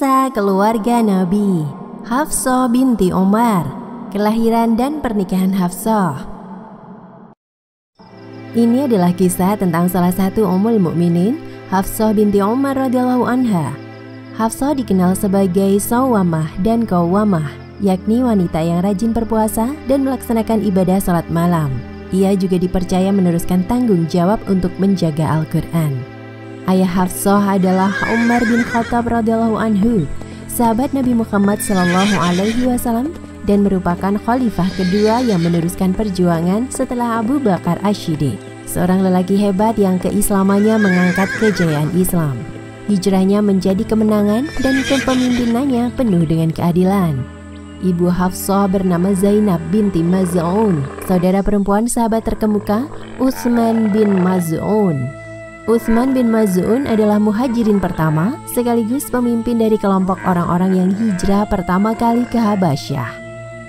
Kisah keluarga Nabi, Hafsah binti Umar, kelahiran dan pernikahan Hafsah. Ini adalah kisah tentang salah satu ummul mukminin, Hafsah binti Umar radhiyallahu anha. Hafsah dikenal sebagai sawamah dan qawwamah, yakni wanita yang rajin berpuasa dan melaksanakan ibadah salat malam. Ia juga dipercaya meneruskan tanggung jawab untuk menjaga Al-Quran. Ayah Hafsah adalah Umar bin Khattab radhiyallahu anhu, sahabat Nabi Muhammad SAW, dan merupakan khalifah kedua yang meneruskan perjuangan setelah Abu Bakar Ash-Shiddiq, seorang lelaki hebat yang keislamannya mengangkat kejayaan Islam. Hijrahnya menjadi kemenangan dan kepemimpinannya penuh dengan keadilan. Ibu Hafsah bernama Zainab binti Maz'un, saudara perempuan sahabat terkemuka Utsman bin Maz'un. Utsman bin Maz'un adalah muhajirin pertama sekaligus pemimpin dari kelompok orang-orang yang hijrah pertama kali ke Habasyah.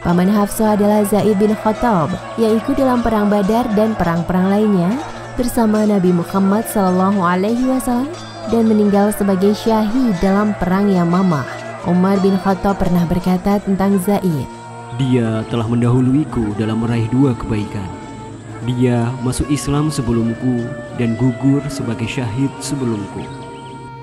Paman Hafsah adalah Zaid bin Khattab yang ikut dalam perang Badar dan perang-perang lainnya bersama Nabi Muhammad SAW dan meninggal sebagai syahid dalam perang Yamamah. Umar bin Khattab pernah berkata tentang Zaid, "Dia telah mendahuluiku dalam meraih dua kebaikan. Dia masuk Islam sebelumku dan gugur sebagai syahid sebelumku."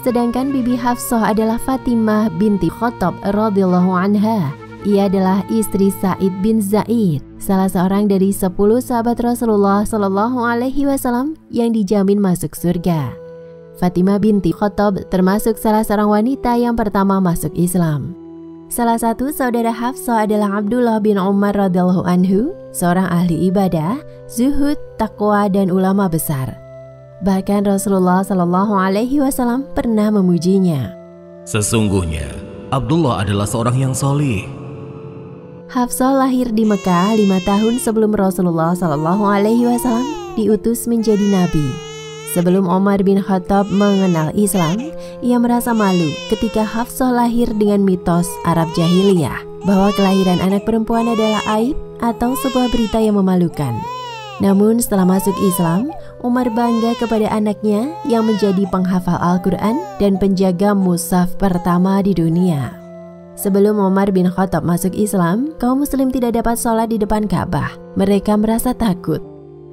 Sedangkan Bibi Hafsah adalah Fatimah binti Khattab radhiyallahu anha. Ia adalah istri Sa'id bin Zaid, salah seorang dari 10 sahabat Rasulullah SAW yang dijamin masuk surga. Fatimah binti Khattab termasuk salah seorang wanita yang pertama masuk Islam. Salah satu saudara Hafsah adalah Abdullah bin Umar radhiyallahu anhu, seorang ahli ibadah, zuhud, takwa, dan ulama besar. Bahkan Rasulullah SAW pernah memujinya. "Sesungguhnya Abdullah adalah seorang yang solih." Hafsah lahir di Mekah 5 tahun sebelum Rasulullah SAW diutus menjadi nabi. Sebelum Umar bin Khattab mengenal Islam, ia merasa malu ketika Hafsah lahir dengan mitos Arab jahiliyah bahwa kelahiran anak perempuan adalah aib atau sebuah berita yang memalukan. Namun setelah masuk Islam, Umar bangga kepada anaknya yang menjadi penghafal Al-Quran dan penjaga mushaf pertama di dunia. Sebelum Umar bin Khattab masuk Islam, kaum muslim tidak dapat sholat di depan Ka'bah. Mereka merasa takut.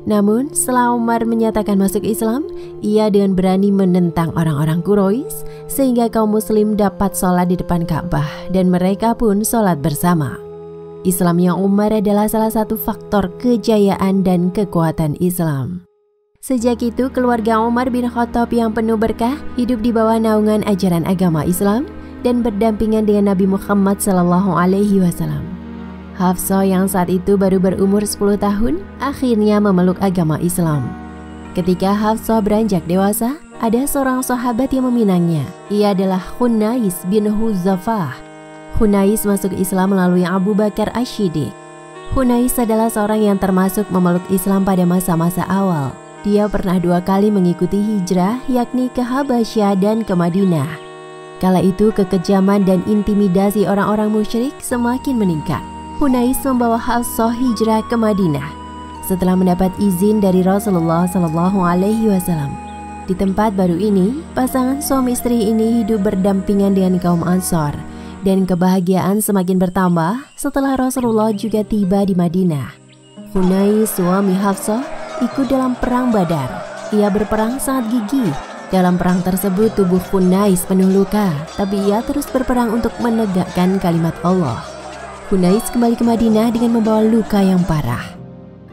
Namun setelah Umar menyatakan masuk Islam, ia dengan berani menentang orang-orang Quraisy sehingga kaum muslim dapat sholat di depan Ka'bah dan mereka pun sholat bersama. Islamnya Umar adalah salah satu faktor kejayaan dan kekuatan Islam. Sejak itu keluarga Umar bin Khattab yang penuh berkah hidup di bawah naungan ajaran agama Islam dan berdampingan dengan Nabi Muhammad SAW. Hafsah yang saat itu baru berumur 10 tahun akhirnya memeluk agama Islam. Ketika Hafsah beranjak dewasa, ada seorang sahabat yang meminangnya. Ia adalah Hunais bin Hudzafah. Hunais masuk Islam melalui Abu Bakar Ash-Shiddiq. Hunais adalah seorang yang termasuk memeluk Islam pada masa-masa awal. Dia pernah 2 kali mengikuti hijrah, yakni ke Habasyah dan ke Madinah. Kala itu kekejaman dan intimidasi orang-orang musyrik semakin meningkat. Hunais membawa Hafsah hijrah ke Madinah setelah mendapat izin dari Rasulullah SAW. Di tempat baru ini, pasangan suami istri ini hidup berdampingan dengan kaum Ansar dan kebahagiaan semakin bertambah setelah Rasulullah juga tiba di Madinah. Hunais, suami Hafsah, ikut dalam perang Badar. Ia berperang sangat gigih. Dalam perang tersebut tubuh Hunais penuh luka, tapi ia terus berperang untuk menegakkan kalimat Allah. Hunais kembali ke Madinah dengan membawa luka yang parah.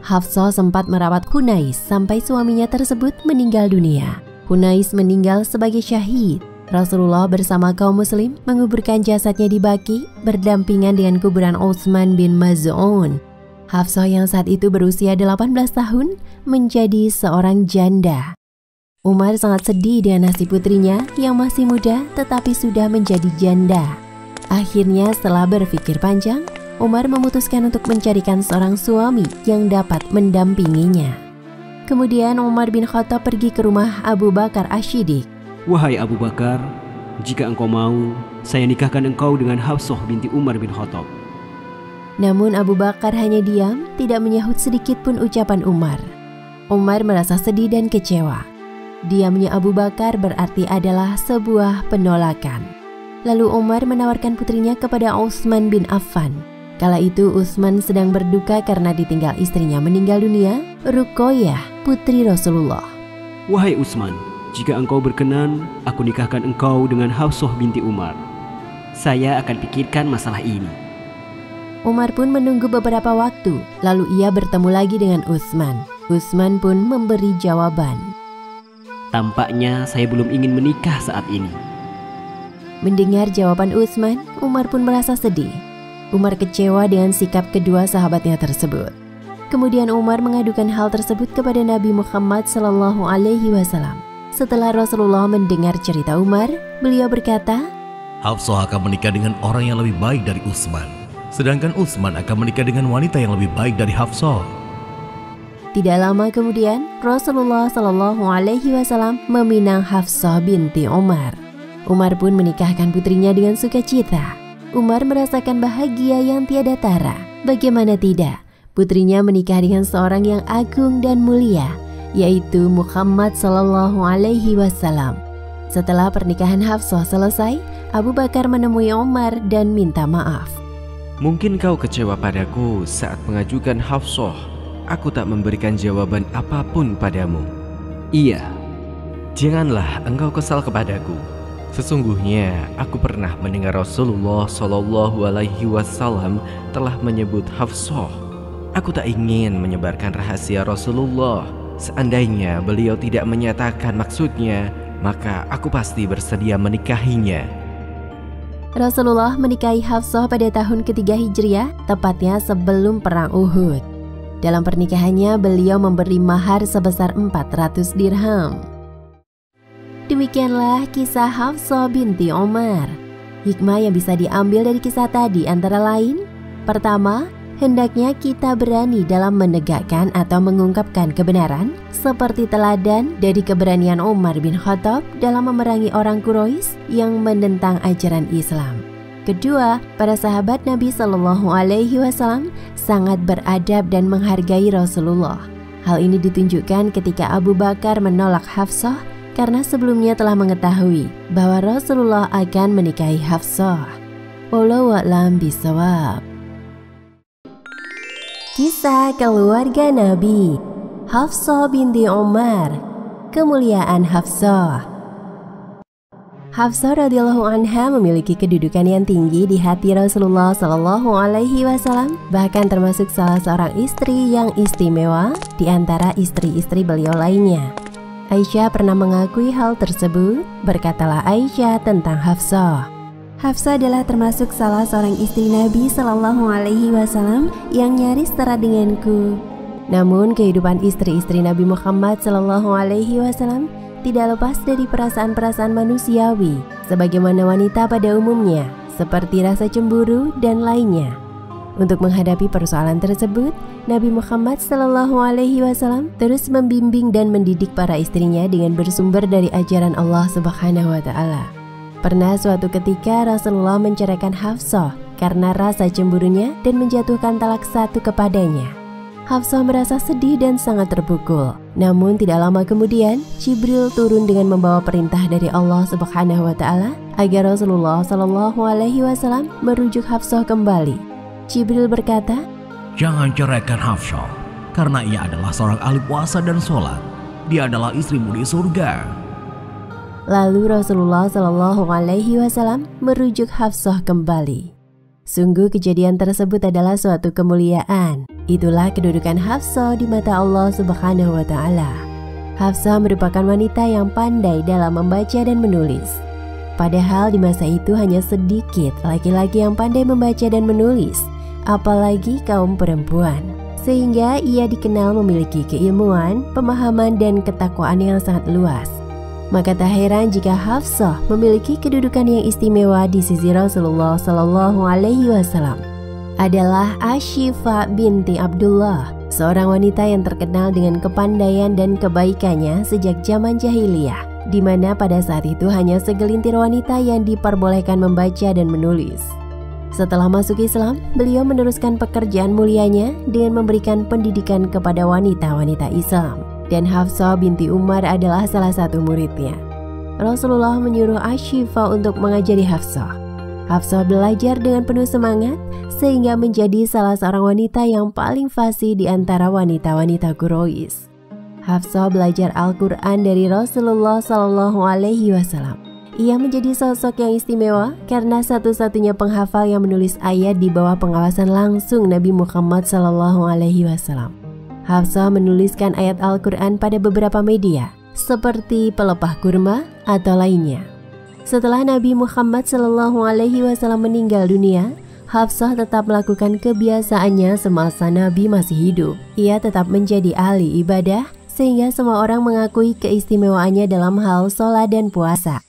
Hafsah sempat merawat Hunais sampai suaminya tersebut meninggal dunia. Hunais meninggal sebagai syahid. Rasulullah bersama kaum muslim menguburkan jasadnya di Baqi berdampingan dengan kuburan Utsman bin Maz'un. Hafsah yang saat itu berusia 18 tahun menjadi seorang janda. Umar sangat sedih dengan nasib putrinya yang masih muda tetapi sudah menjadi janda. Akhirnya setelah berpikir panjang, Umar memutuskan untuk mencarikan seorang suami yang dapat mendampinginya. Kemudian Umar bin Khattab pergi ke rumah Abu Bakar Ash-Shiddiq. "Wahai Abu Bakar, jika engkau mau, saya nikahkan engkau dengan Hafsah binti Umar bin Khattab." Namun Abu Bakar hanya diam, tidak menyahut sedikit pun ucapan Umar. Umar merasa sedih dan kecewa. Diamnya Abu Bakar berarti adalah sebuah penolakan. Lalu Umar menawarkan putrinya kepada Utsman bin Affan. Kala itu Utsman sedang berduka karena ditinggal istrinya meninggal dunia, Ruqayyah, putri Rasulullah. Wahai Utsman, jika engkau berkenan, aku nikahkan engkau dengan Hafsah binti Umar. Saya akan pikirkan masalah ini. Umar pun menunggu beberapa waktu, lalu ia bertemu lagi dengan Utsman. Utsman pun memberi jawaban. Tampaknya saya belum ingin menikah saat ini. Mendengar jawaban Utsman, Umar pun merasa sedih. Umar kecewa dengan sikap kedua sahabatnya tersebut. Kemudian Umar mengadukan hal tersebut kepada Nabi Muhammad SAW. Setelah Rasulullah mendengar cerita Umar, beliau berkata, Hafsah akan menikah dengan orang yang lebih baik dari Utsman, sedangkan Utsman akan menikah dengan wanita yang lebih baik dari Hafsah. Tidak lama kemudian, Rasulullah SAW meminang Hafsah binti Umar. Umar pun menikahkan putrinya dengan sukacita. Umar merasakan bahagia yang tiada tara. Bagaimana tidak, putrinya menikah dengan seorang yang agung dan mulia, yaitu Muhammad SAW. Setelah pernikahan Hafsah selesai, Abu Bakar menemui Umar dan minta maaf. Mungkin kau kecewa padaku saat mengajukan Hafsah. Aku tak memberikan jawaban apapun padamu. Iya. Janganlah engkau kesal kepadaku. Sesungguhnya aku pernah mendengar Rasulullah SAW telah menyebut Hafsah. Aku tak ingin menyebarkan rahasia Rasulullah. Seandainya beliau tidak menyatakan maksudnya, maka aku pasti bersedia menikahinya. Rasulullah menikahi Hafsah pada tahun ketiga Hijriah, tepatnya sebelum perang Uhud. Dalam pernikahannya beliau memberi mahar sebesar 400 dirham. Demikianlah kisah Hafsah binti Umar. Hikmah yang bisa diambil dari kisah tadi antara lain: pertama, hendaknya kita berani dalam menegakkan atau mengungkapkan kebenaran, seperti teladan dari keberanian Umar bin Khattab dalam memerangi orang Quraisy yang menentang ajaran Islam. Kedua, para sahabat Nabi SAW sangat beradab dan menghargai Rasulullah. Hal ini ditunjukkan ketika Abu Bakar menolak Hafsah karena sebelumnya telah mengetahui bahwa Rasulullah akan menikahi Hafsah. Wallahu a'lam bishawab. Kisah keluarga Nabi, Hafsah binti Umar. Kemuliaan Hafsah. Hafsah radhiyallahu anha memiliki kedudukan yang tinggi di hati Rasulullah SAW, bahkan termasuk salah seorang istri yang istimewa di antara istri-istri beliau lainnya. Aisyah pernah mengakui hal tersebut. Berkatalah Aisyah tentang Hafsah, Hafsah adalah termasuk salah seorang istri Nabi SAW yang nyaris setara denganku. Namun kehidupan istri-istri Nabi Muhammad SAW tidak lepas dari perasaan-perasaan manusiawi, sebagaimana wanita pada umumnya, seperti rasa cemburu dan lainnya. Untuk menghadapi persoalan tersebut, Nabi Muhammad SAW terus membimbing dan mendidik para istrinya dengan bersumber dari ajaran Allah Subhanahu wa Ta'ala. Pernah suatu ketika Rasulullah menceraikan Hafsah karena rasa cemburunya dan menjatuhkan talak satu kepadanya. Hafsah merasa sedih dan sangat terpukul. Namun tidak lama kemudian, Jibril turun dengan membawa perintah dari Allah Subhanahu wa Ta'ala agar Rasulullah SAW merujuk Hafsah kembali. Jibril berkata, Jangan ceraikan Hafsah, karena ia adalah seorang ahli puasa dan sholat. Dia adalah istrimu di surga. Lalu Rasulullah SAW merujuk Hafsah kembali. Sungguh kejadian tersebut adalah suatu kemuliaan. Itulah kedudukan Hafsah di mata Allah Subhanahu wa Ta'ala. Hafsah merupakan wanita yang pandai dalam membaca dan menulis. Padahal di masa itu hanya sedikit laki-laki yang pandai membaca dan menulis, apalagi kaum perempuan. Sehingga ia dikenal memiliki keilmuan, pemahaman, dan ketakwaan yang sangat luas. Maka tak heran jika Hafsah memiliki kedudukan yang istimewa di sisi Rasulullah SAW. Adalah Ashifa binti Abdullah, seorang wanita yang terkenal dengan kepandaian dan kebaikannya sejak zaman jahiliyah, di mana pada saat itu hanya segelintir wanita yang diperbolehkan membaca dan menulis. Setelah masuk Islam, beliau meneruskan pekerjaan mulianya dengan memberikan pendidikan kepada wanita-wanita Islam. Dan Hafsah binti Umar adalah salah satu muridnya. Rasulullah menyuruh Ashifa untuk mengajari Hafsah. Hafsah belajar dengan penuh semangat sehingga menjadi salah seorang wanita yang paling fasih di antara wanita-wanita Quraisy. Hafsah belajar Al-Quran dari Rasulullah SAW. Ia menjadi sosok yang istimewa karena satu-satunya penghafal yang menulis ayat di bawah pengawasan langsung Nabi Muhammad SAW. Hafsah menuliskan ayat Al-Quran pada beberapa media seperti pelepah kurma atau lainnya. Setelah Nabi Muhammad SAW meninggal dunia, Hafsah tetap melakukan kebiasaannya semasa Nabi masih hidup. Ia tetap menjadi ahli ibadah sehingga semua orang mengakui keistimewaannya dalam hal sholat dan puasa.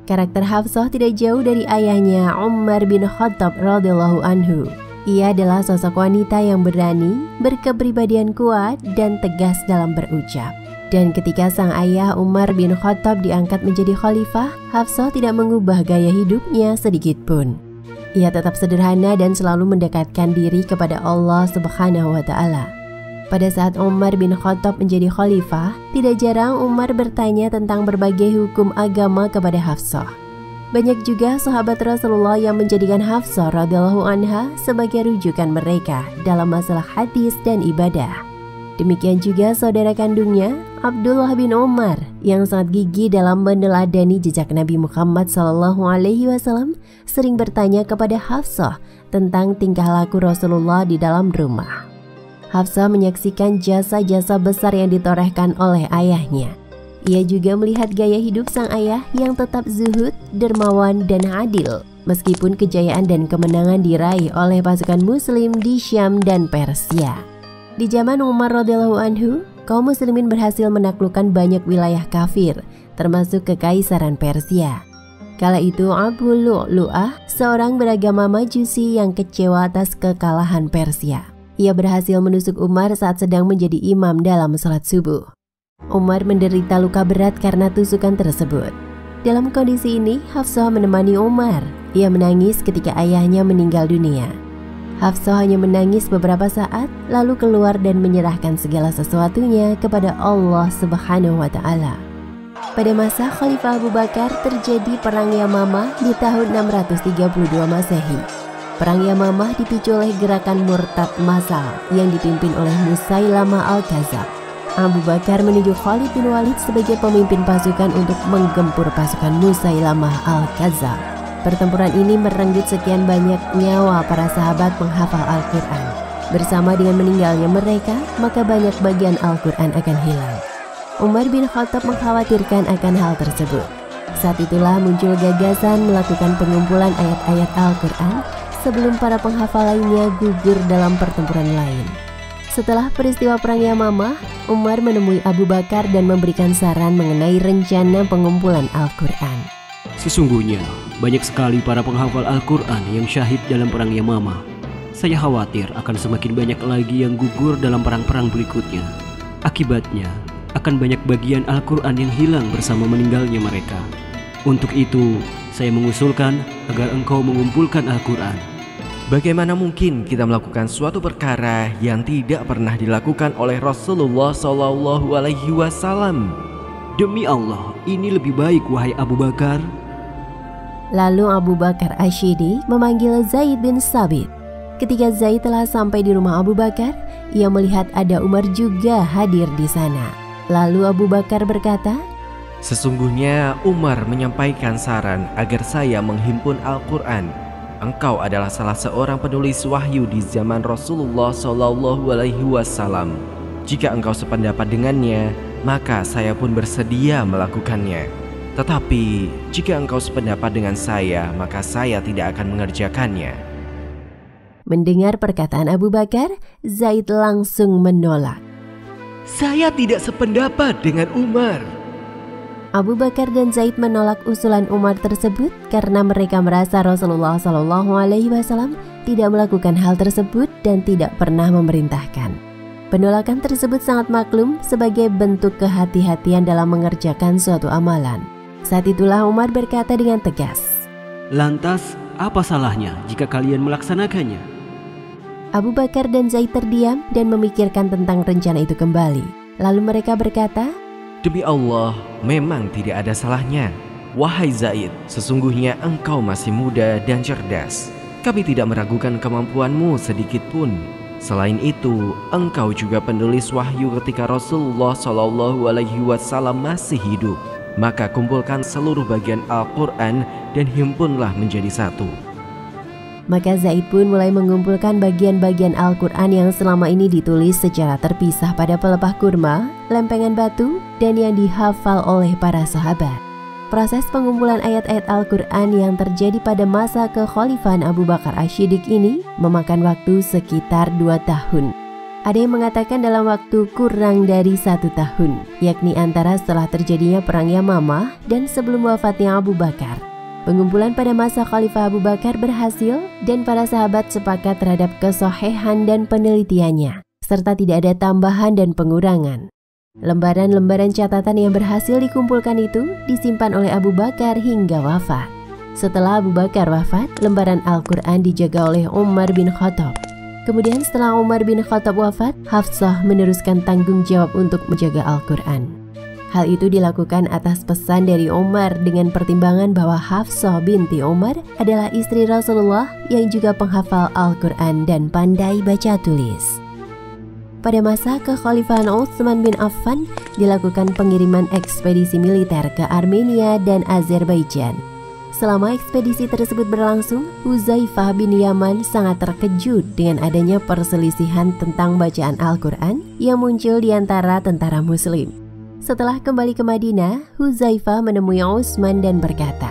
Karakter Hafsah tidak jauh dari ayahnya Umar bin Khattab radhiyallahu anhu. Ia adalah sosok wanita yang berani, berkepribadian kuat, dan tegas dalam berucap. Dan ketika sang ayah Umar bin Khattab diangkat menjadi khalifah, Hafsah tidak mengubah gaya hidupnya sedikit pun. Ia tetap sederhana dan selalu mendekatkan diri kepada Allah Subhanahu wa Ta'ala. Pada saat Umar bin Khattab menjadi khalifah, tidak jarang Umar bertanya tentang berbagai hukum agama kepada Hafsah. Banyak juga sahabat Rasulullah yang menjadikan Hafsah radhiyallahu anha sebagai rujukan mereka dalam masalah hadis dan ibadah. Demikian juga saudara kandungnya, Abdullah bin Umar, yang sangat gigih dalam meneladani jejak Nabi Muhammad SAW, sering bertanya kepada Hafsah tentang tingkah laku Rasulullah di dalam rumah. Hafsah menyaksikan jasa-jasa besar yang ditorehkan oleh ayahnya. Ia juga melihat gaya hidup sang ayah yang tetap zuhud, dermawan, dan adil, meskipun kejayaan dan kemenangan diraih oleh pasukan Muslim di Syam dan Persia. Di zaman Umar radhiyallahu anhu, kaum muslimin berhasil menaklukkan banyak wilayah kafir, termasuk kekaisaran Persia. Kala itu Abu Lu'lu'ah, seorang beragama Majusi yang kecewa atas kekalahan Persia. Ia berhasil menusuk Umar saat sedang menjadi imam dalam salat subuh. Umar menderita luka berat karena tusukan tersebut. Dalam kondisi ini, Hafsah menemani Umar. Ia menangis ketika ayahnya meninggal dunia. Hafsah hanya menangis beberapa saat, lalu keluar dan menyerahkan segala sesuatunya kepada Allah Subhanahu wa Ta'ala. Pada masa Khalifah Abu Bakar terjadi Perang Yamamah di tahun 632 Masehi. Perang Yamamah dipicu oleh gerakan murtad massal yang dipimpin oleh Musailamah Al-Kadzab. Abu Bakar menunjuk Khalid bin Walid sebagai pemimpin pasukan untuk menggempur pasukan Musailamah Al-Kadzab. Pertempuran ini merenggut sekian banyak nyawa para sahabat penghafal Al-Quran. Bersama dengan meninggalnya mereka, maka banyak bagian Al-Quran akan hilang. Umar bin Khattab mengkhawatirkan akan hal tersebut. Saat itulah muncul gagasan melakukan pengumpulan ayat-ayat Al-Quran sebelum para penghafal lainnya gugur dalam pertempuran lain. Setelah peristiwa Perang Yamamah, Umar menemui Abu Bakar dan memberikan saran mengenai rencana pengumpulan Al-Quran. Sesungguhnya, banyak sekali para penghafal Al-Quran yang syahid dalam Perang Yamamah. Saya khawatir akan semakin banyak lagi yang gugur dalam perang-perang berikutnya. Akibatnya, akan banyak bagian Al-Quran yang hilang bersama meninggalnya mereka. Untuk itu, saya mengusulkan agar engkau mengumpulkan Al-Quran. Bagaimana mungkin kita melakukan suatu perkara yang tidak pernah dilakukan oleh Rasulullah SAW? Demi Allah, ini lebih baik wahai Abu Bakar. Lalu Abu Bakar Ash-Shidi memanggil Zaid bin Sabit. Ketika Zaid telah sampai di rumah Abu Bakar, ia melihat ada Umar juga hadir di sana. Lalu Abu Bakar berkata, "Sesungguhnya Umar menyampaikan saran agar saya menghimpun Al-Quran. Engkau adalah salah seorang penulis wahyu di zaman Rasulullah SAW. Jika engkau sependapat dengannya, maka saya pun bersedia melakukannya. Tetapi jika engkau sependapat dengan saya, maka saya tidak akan mengerjakannya." Mendengar perkataan Abu Bakar, Zaid langsung menolak. "Saya tidak sependapat dengan Umar." Abu Bakar dan Zaid menolak usulan Umar tersebut karena mereka merasa Rasulullah SAW tidak melakukan hal tersebut dan tidak pernah memerintahkan. Penolakan tersebut sangat maklum sebagai bentuk kehati-hatian dalam mengerjakan suatu amalan. Saat itulah Umar berkata dengan tegas, "Lantas, apa salahnya jika kalian melaksanakannya?" Abu Bakar dan Zaid terdiam dan memikirkan tentang rencana itu kembali. Lalu mereka berkata, Demi Allah, memang tidak ada salahnya. Wahai Zaid, sesungguhnya engkau masih muda dan cerdas. Kami tidak meragukan kemampuanmu sedikit pun. Selain itu, engkau juga penulis wahyu ketika Rasulullah SAW masih hidup. Maka kumpulkan seluruh bagian Al-Quran dan himpunlah menjadi satu. Maka Zaid pun mulai mengumpulkan bagian-bagian Al-Quran yang selama ini ditulis secara terpisah pada pelepah kurma, lempengan batu, dan yang dihafal oleh para sahabat. Proses pengumpulan ayat-ayat Al-Quran yang terjadi pada masa kekhalifahan Abu Bakar Asy-Syiddiq ini memakan waktu sekitar 2 tahun. Ada yang mengatakan dalam waktu kurang dari 1 tahun, yakni antara setelah terjadinya Perang Yamamah dan sebelum wafatnya Abu Bakar. Pengumpulan pada masa Khalifah Abu Bakar berhasil dan para sahabat sepakat terhadap kesohihan dan penelitiannya, serta tidak ada tambahan dan pengurangan. Lembaran-lembaran catatan yang berhasil dikumpulkan itu disimpan oleh Abu Bakar hingga wafat. Setelah Abu Bakar wafat, lembaran Al-Quran dijaga oleh Umar bin Khattab. Kemudian setelah Umar bin Khattab wafat, Hafsah meneruskan tanggung jawab untuk menjaga Al-Quran. Hal itu dilakukan atas pesan dari Umar dengan pertimbangan bahwa Hafsah binti Umar adalah istri Rasulullah yang juga penghafal Al-Quran dan pandai baca tulis. Pada masa kekhalifahan Utsman bin Affan dilakukan pengiriman ekspedisi militer ke Armenia dan Azerbaijan. Selama ekspedisi tersebut berlangsung, Hudzaifah bin Yaman sangat terkejut dengan adanya perselisihan tentang bacaan Al-Quran yang muncul di antara tentara Muslim. Setelah kembali ke Madinah, Hudzaifah menemui Utsman dan berkata,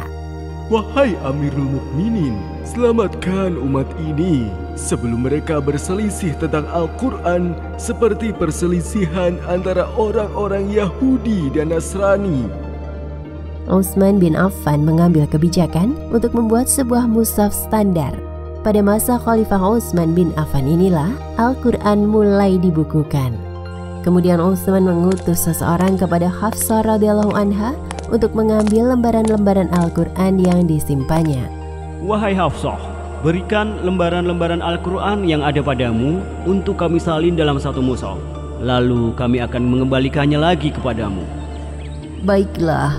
"Wahai Amirul Mukminin, selamatkan umat ini sebelum mereka berselisih tentang Al-Quran seperti perselisihan antara orang-orang Yahudi dan Nasrani." Utsman bin Affan mengambil kebijakan untuk membuat sebuah mushaf standar. Pada masa Khalifah Utsman bin Affan inilah Al-Quran mulai dibukukan. Kemudian Utsman mengutus seseorang kepada Hafsah radhiyallahu anha untuk mengambil lembaran-lembaran Al-Quran yang disimpannya. Wahai Hafsah, berikan lembaran-lembaran Al-Quran yang ada padamu untuk kami salin dalam satu mushaf. Lalu kami akan mengembalikannya lagi kepadamu. Baiklah.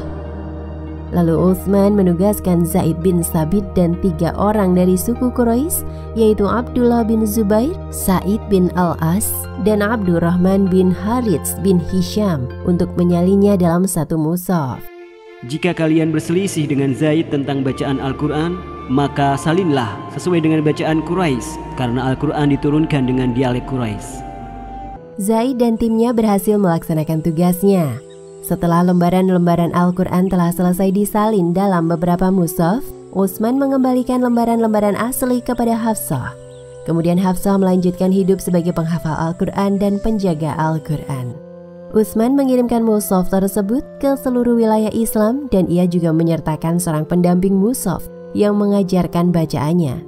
Lalu Utsman menugaskan Zaid bin Sabit dan 3 orang dari suku Quraisy, yaitu Abdullah bin Zubair, Sa'id bin Al-As, dan Abdurrahman bin Harits bin Hisham untuk menyalinnya dalam satu mushaf. Jika kalian berselisih dengan Zaid tentang bacaan Al-Quran, maka salinlah sesuai dengan bacaan Quraisy, karena Al-Quran diturunkan dengan dialek Quraisy. Zaid dan timnya berhasil melaksanakan tugasnya. Setelah lembaran-lembaran Al-Quran telah selesai disalin dalam beberapa mushaf, Utsman mengembalikan lembaran-lembaran asli kepada Hafsah. Kemudian Hafsah melanjutkan hidup sebagai penghafal Al-Quran dan penjaga Al-Quran. Utsman mengirimkan mushaf tersebut ke seluruh wilayah Islam dan ia juga menyertakan seorang pendamping mushaf yang mengajarkan bacaannya.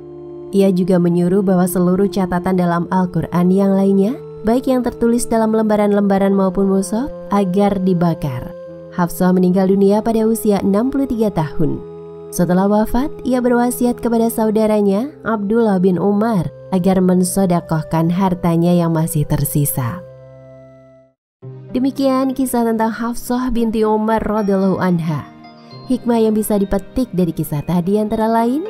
Ia juga menyuruh bahwa seluruh catatan dalam Al-Quran yang lainnya, baik yang tertulis dalam lembaran-lembaran maupun mushaf, agar dibakar. Hafsah meninggal dunia pada usia 63 tahun. Setelah wafat, ia berwasiat kepada saudaranya, Abdullah bin Umar, agar mensedekahkan hartanya yang masih tersisa. Demikian kisah tentang Hafsah binti Umar radhiyallahu anha. Hikmah yang bisa dipetik dari kisah tadi antara lain: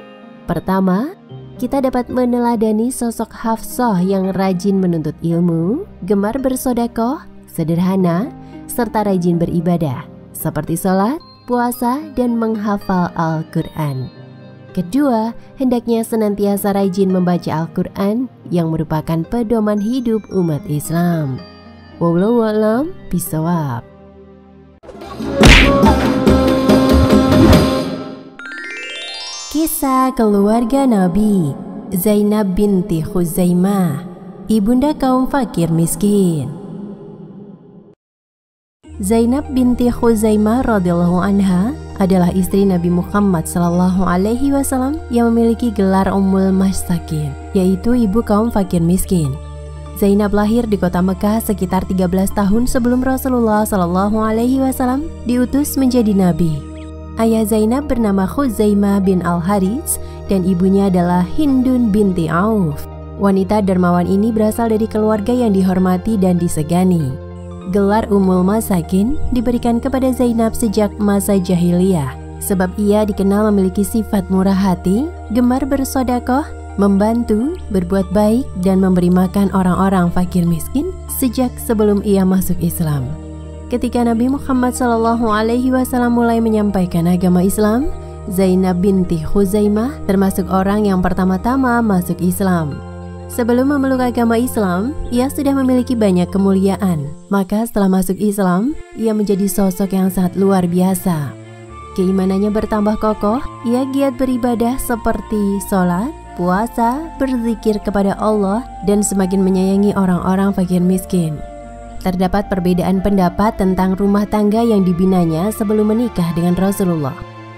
pertama, kita dapat meneladani sosok Hafsah yang rajin menuntut ilmu, gemar bersedekah, sederhana, serta rajin beribadah, seperti sholat, puasa, dan menghafal Al-Quran. Kedua, hendaknya senantiasa rajin membaca Al-Quran yang merupakan pedoman hidup umat Islam. Wallahu a'lam bishawab. Kisah keluarga Nabi, Zainab binti Khuzaimah, ibunda kaum fakir miskin. Zainab binti Khuzaimah radhiyallahu anha adalah istri Nabi Muhammad SAW yang memiliki gelar Ummul Masakin, yaitu ibu kaum fakir miskin. Zainab lahir di kota Mekah sekitar 13 tahun sebelum Rasulullah SAW diutus menjadi nabi. Ayah Zainab bernama Khuzaimah bin Al-Harits dan ibunya adalah Hindun binti Auf. Wanita dermawan ini berasal dari keluarga yang dihormati dan disegani. Gelar Ummul Masakin diberikan kepada Zainab sejak masa jahiliyah, sebab ia dikenal memiliki sifat murah hati, gemar bersedekah, membantu, berbuat baik, dan memberi makan orang-orang fakir miskin sejak sebelum ia masuk Islam. Ketika Nabi Muhammad SAW mulai menyampaikan agama Islam, Zainab binti Khuzaimah termasuk orang yang pertama-tama masuk Islam. Sebelum memeluk agama Islam, ia sudah memiliki banyak kemuliaan. Maka setelah masuk Islam, ia menjadi sosok yang sangat luar biasa. Keimanannya bertambah kokoh, ia giat beribadah seperti sholat, puasa, berzikir kepada Allah, dan semakin menyayangi orang-orang fakir miskin. Terdapat perbedaan pendapat tentang rumah tangga yang dibinanya sebelum menikah dengan Rasulullah.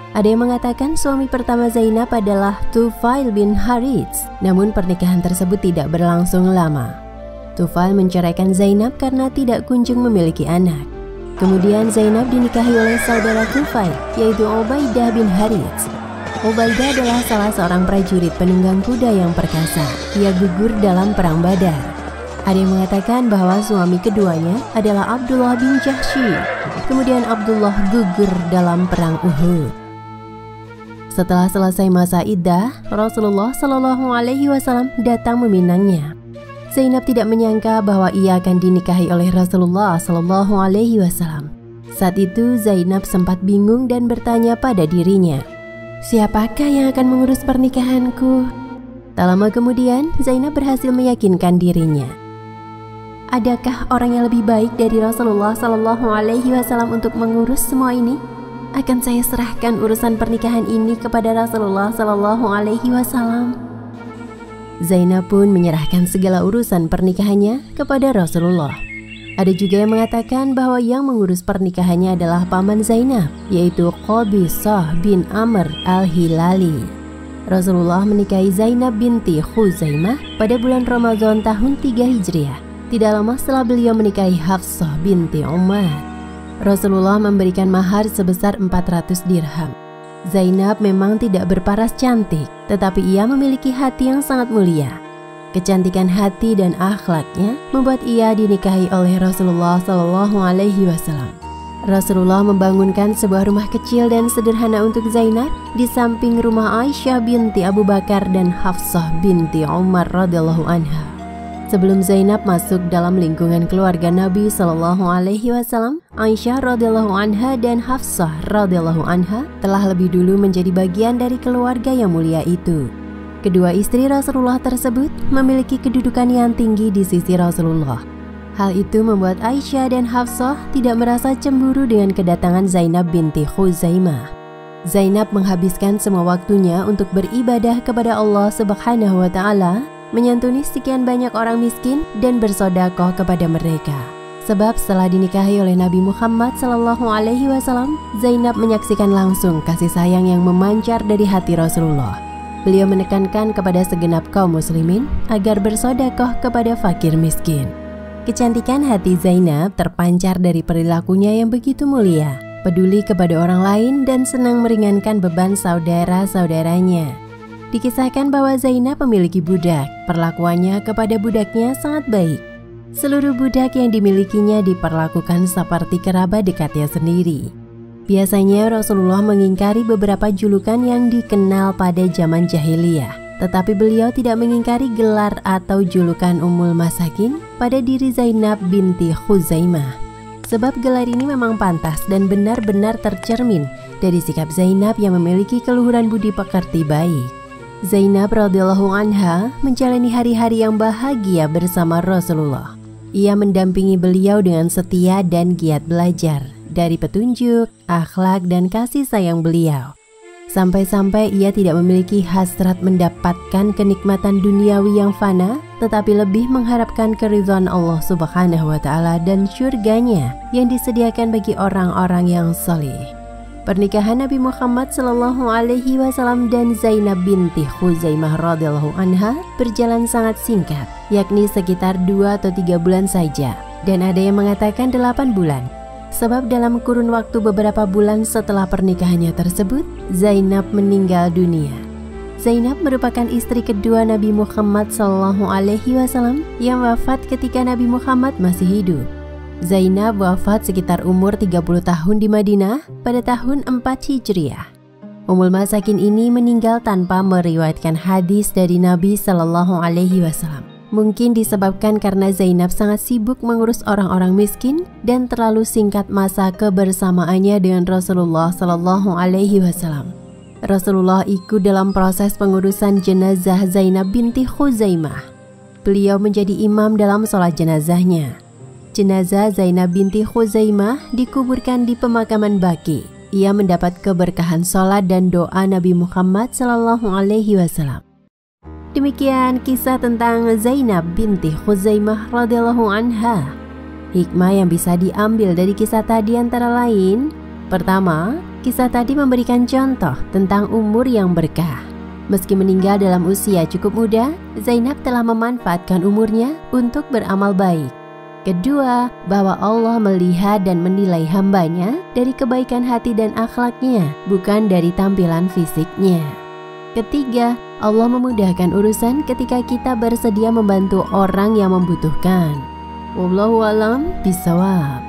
Ada yang mengatakan suami pertama Zainab adalah Tufail bin Harits, namun pernikahan tersebut tidak berlangsung lama. Tufail menceraikan Zainab karena tidak kunjung memiliki anak. Kemudian Zainab dinikahi oleh saudara Tufail, yaitu Ubaidah bin Harits. Ubaidah adalah salah seorang prajurit penunggang kuda yang perkasa. Ia gugur dalam perang Badar. Ada yang mengatakan bahwa suami keduanya adalah Abdullah bin Jahsy. Kemudian Abdullah gugur dalam perang Uhud. Setelah selesai masa iddah, Rasulullah SAW datang meminangnya. Zainab tidak menyangka bahwa ia akan dinikahi oleh Rasulullah SAW. Saat itu Zainab sempat bingung dan bertanya pada dirinya, siapakah yang akan mengurus pernikahanku? Tak lama kemudian, Zainab berhasil meyakinkan dirinya. Adakah orang yang lebih baik dari Rasulullah SAW untuk mengurus semua ini? Akan saya serahkan urusan pernikahan ini kepada Rasulullah SAW. Zainab pun menyerahkan segala urusan pernikahannya kepada Rasulullah. Ada juga yang mengatakan bahwa yang mengurus pernikahannya adalah paman Zainab, yaitu Qabisah bin Amr al-Hilali. Rasulullah menikahi Zainab binti Khuzaimah pada bulan Ramadan tahun 3 Hijriah. Tidak lama setelah beliau menikahi Hafsah binti Umar. Rasulullah memberikan mahar sebesar 400 dirham. Zainab memang tidak berparas cantik, tetapi ia memiliki hati yang sangat mulia. Kecantikan hati dan akhlaknya membuat ia dinikahi oleh Rasulullah SAW. Rasulullah membangunkan sebuah rumah kecil dan sederhana untuk Zainab di samping rumah Aisyah binti Abu Bakar dan Hafsah binti Umar radhiyallahu anha. Sebelum Zainab masuk dalam lingkungan keluarga Nabi SAW, Aisyah radhiyallahu anha dan Hafsah radhiyallahu anha telah lebih dulu menjadi bagian dari keluarga yang mulia itu. Kedua istri Rasulullah tersebut memiliki kedudukan yang tinggi di sisi Rasulullah. Hal itu membuat Aisyah dan Hafsah tidak merasa cemburu dengan kedatangan Zainab binti Khuzaimah. Zainab menghabiskan semua waktunya untuk beribadah kepada Allah Subhanahu wa Ta'ala, menyantuni sekian banyak orang miskin dan bersedekah kepada mereka. Sebab setelah dinikahi oleh Nabi Muhammad SAW, Zainab menyaksikan langsung kasih sayang yang memancar dari hati Rasulullah. Beliau menekankan kepada segenap kaum muslimin agar bersedekah kepada fakir miskin. Kecantikan hati Zainab terpancar dari perilakunya yang begitu mulia, peduli kepada orang lain dan senang meringankan beban saudara-saudaranya. Dikisahkan bahwa Zainab memiliki budak, perlakuannya kepada budaknya sangat baik. Seluruh budak yang dimilikinya diperlakukan seperti kerabat dekatnya sendiri. Biasanya Rasulullah mengingkari beberapa julukan yang dikenal pada zaman jahiliyah, tetapi beliau tidak mengingkari gelar atau julukan Ummul Masakin pada diri Zainab binti Khuzaimah. Sebab gelar ini memang pantas dan benar-benar tercermin dari sikap Zainab yang memiliki keluhuran budi pekerti baik. Zainab radhiyallahu anha menjalani hari-hari yang bahagia bersama Rasulullah. Ia mendampingi beliau dengan setia dan giat belajar dari petunjuk, akhlak, dan kasih sayang beliau. Sampai-sampai ia tidak memiliki hasrat mendapatkan kenikmatan duniawi yang fana, tetapi lebih mengharapkan keridhaan Allah Subhanahu wa Ta'ala dan syurganya yang disediakan bagi orang-orang yang saleh. Pernikahan Nabi Muhammad SAW dan Zainab binti Khuzaimah radhiyallahu anha berjalan sangat singkat, yakni sekitar 2 atau 3 bulan saja, dan ada yang mengatakan 8 bulan. Sebab dalam kurun waktu beberapa bulan setelah pernikahannya tersebut, Zainab meninggal dunia. Zainab merupakan istri kedua Nabi Muhammad SAW yang wafat ketika Nabi Muhammad masih hidup. Zainab wafat sekitar umur 30 tahun di Madinah pada tahun 4 Hijriah. Ummul Masakin ini meninggal tanpa meriwayatkan hadis dari Nabi Shallallahu Alaihi Wasallam. Mungkin disebabkan karena Zainab sangat sibuk mengurus orang-orang miskin dan terlalu singkat masa kebersamaannya dengan Rasulullah Shallallahu Alaihi Wasallam. Rasulullah ikut dalam proses pengurusan jenazah Zainab binti Khuzaimah. Beliau menjadi imam dalam sholat jenazahnya. Jenazah Zainab binti Khuzaimah dikuburkan di pemakaman Baqi. Ia mendapat keberkahan sholat dan doa Nabi Muhammad Sallallahu Alaihi Wasallam. Demikian kisah tentang Zainab binti Khuzaimah radhiyallahu anha. Hikmah yang bisa diambil dari kisah tadi antara lain: pertama, kisah tadi memberikan contoh tentang umur yang berkah. Meski meninggal dalam usia cukup muda, Zainab telah memanfaatkan umurnya untuk beramal baik. Kedua, bahwa Allah melihat dan menilai hambanya dari kebaikan hati dan akhlaknya, bukan dari tampilan fisiknya. Ketiga, Allah memudahkan urusan ketika kita bersedia membantu orang yang membutuhkan. Wallahu a'lam bishawab.